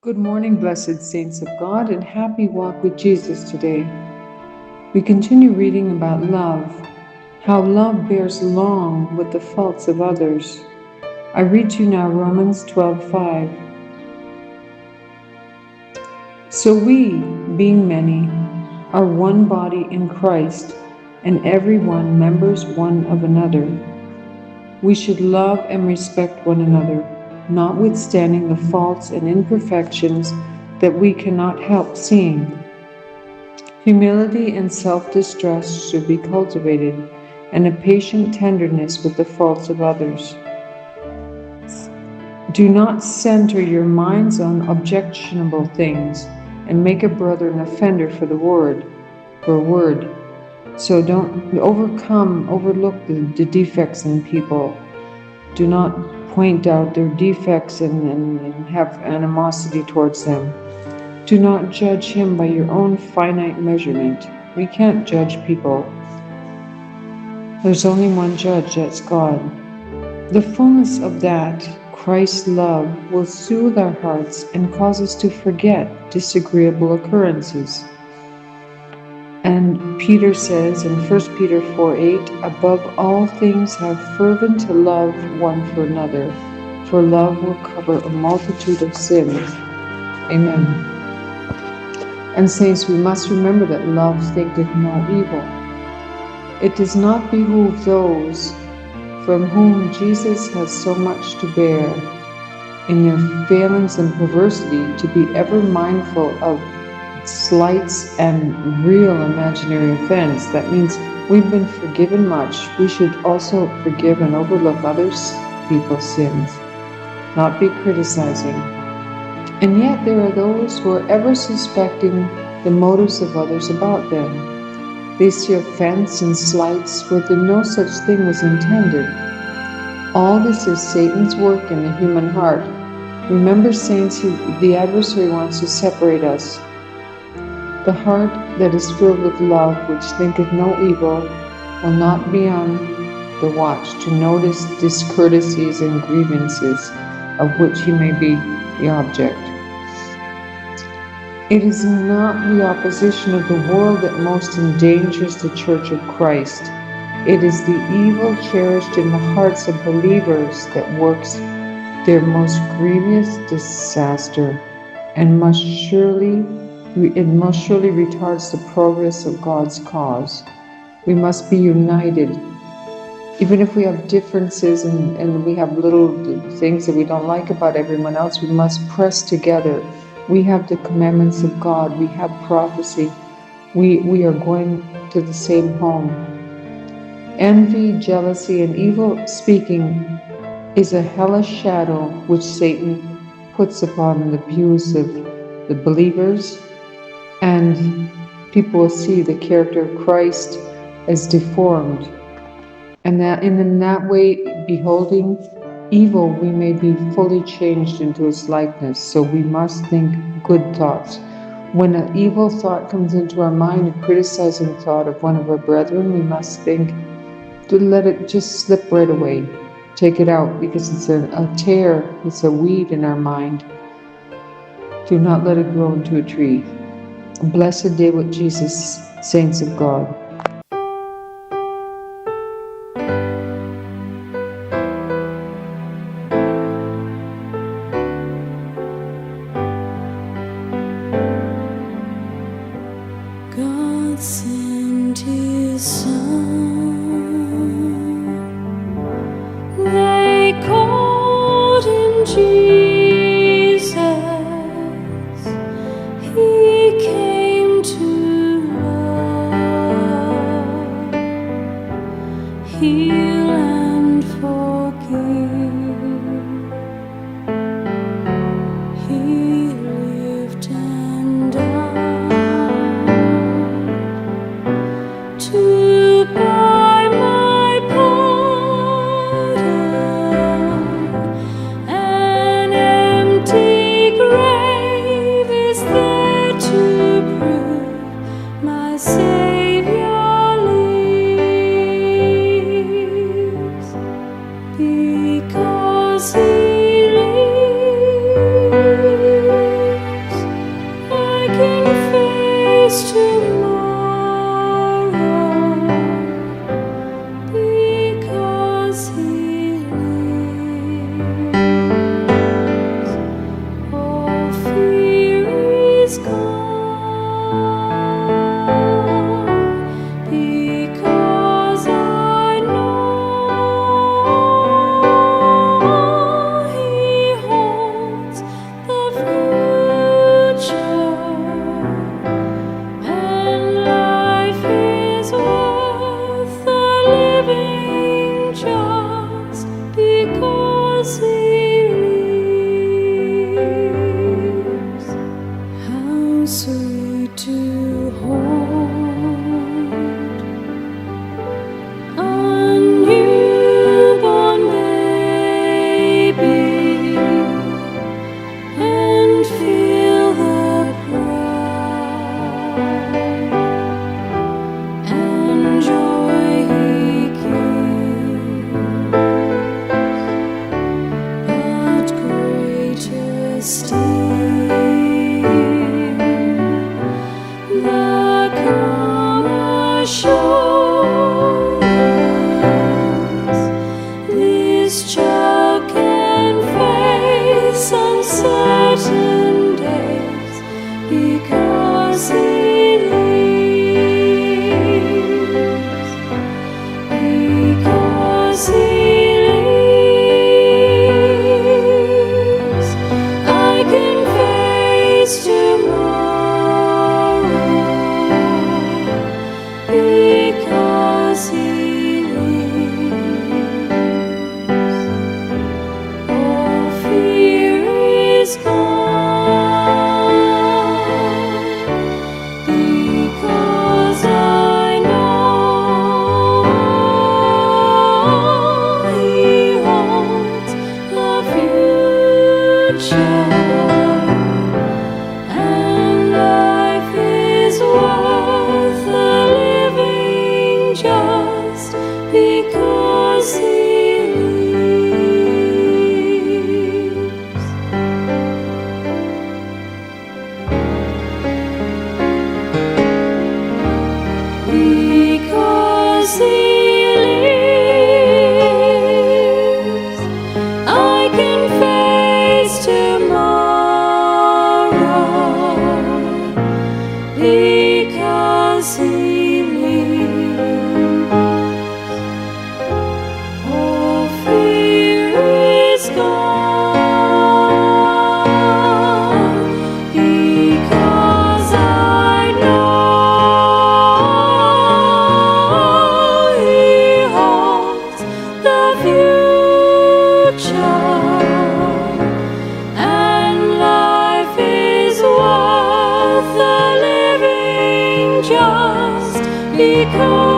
Good morning, blessed saints of God, and happy walk with Jesus today. We continue reading about love, how love bears long with the faults of others. I read to you now Romans 12:5. So we, being many, are one body in Christ, and every one members one of another. We should love and respect one another, notwithstanding the faults and imperfections that we cannot help seeing. Humility and self-distrust should be cultivated, and a patient tenderness with the faults of others. Do not center your minds on objectionable things and make a brother an offender for a word. So don't overlook the defects in people. Do not point out their defects and have animosity towards them. Do not judge him by your own finite measurement. We can't judge people. There's only one judge, that's God. The fullness of that, Christ's love, will soothe our hearts and cause us to forget disagreeable occurrences. And Peter says in 1 Peter 4:8, above all things have fervent love one for another, for love will cover a multitude of sins. Amen. And saints, we must remember that love thinketh no evil. It does not behoove those from whom Jesus has so much to bear in their failings and perversity to be ever mindful of slights and real imaginary offense. That means we've been forgiven much. We should also forgive and overlook others people's sins, not be criticizing. And yet there are those who are ever suspecting the motives of others about them. They see offense and slights where no such thing was intended. All this is Satan's work in the human heart. Remember, saints, the adversary wants to separate us. The heart that is filled with love, which thinketh no evil, will not be on the watch to notice discourtesies and grievances of which he may be the object. It is not the opposition of the world that most endangers the Church of Christ. It is the evil cherished in the hearts of believers that works their most grievous disaster, and most surely retards the progress of God's cause. We must be united. Even if we have differences and we have little things that we don't like about everyone else, we must press together. We have the commandments of God. We have prophecy. We are going to the same home. Envy, jealousy, and evil speaking is a hellish shadow which Satan puts upon the pews of the believers, and people will see the character of Christ as deformed. And that in that way, beholding evil, we may be fully changed into his likeness. So we must think good thoughts. When an evil thought comes into our mind, a criticizing thought of one of our brethren, we must think to let it just slip right away. Take it out, because it's a tear, it's a weed in our mind. Do not let it grow into a tree. A blessed day with Jesus, saints of God. God sent his son, they called him Jesus. He came to love, heal and forgive. He lived and died face tomorrow because He lives. All fear is gone because I know He holds the future, and life is worth the living just because He lives. How sweet to hold a newborn baby and feel the pride and joy He gives, but greater still, the calm assurance this child can face uncertain days because He lives. Because He lives, I can face tomorrow because He lives. All fear is gone because I know He holds the future, and life is worth the living just because He lives. Because He lives, I can face tomorrow because He lives. All fear is gone because I know He holds the future, and life is worth the living just because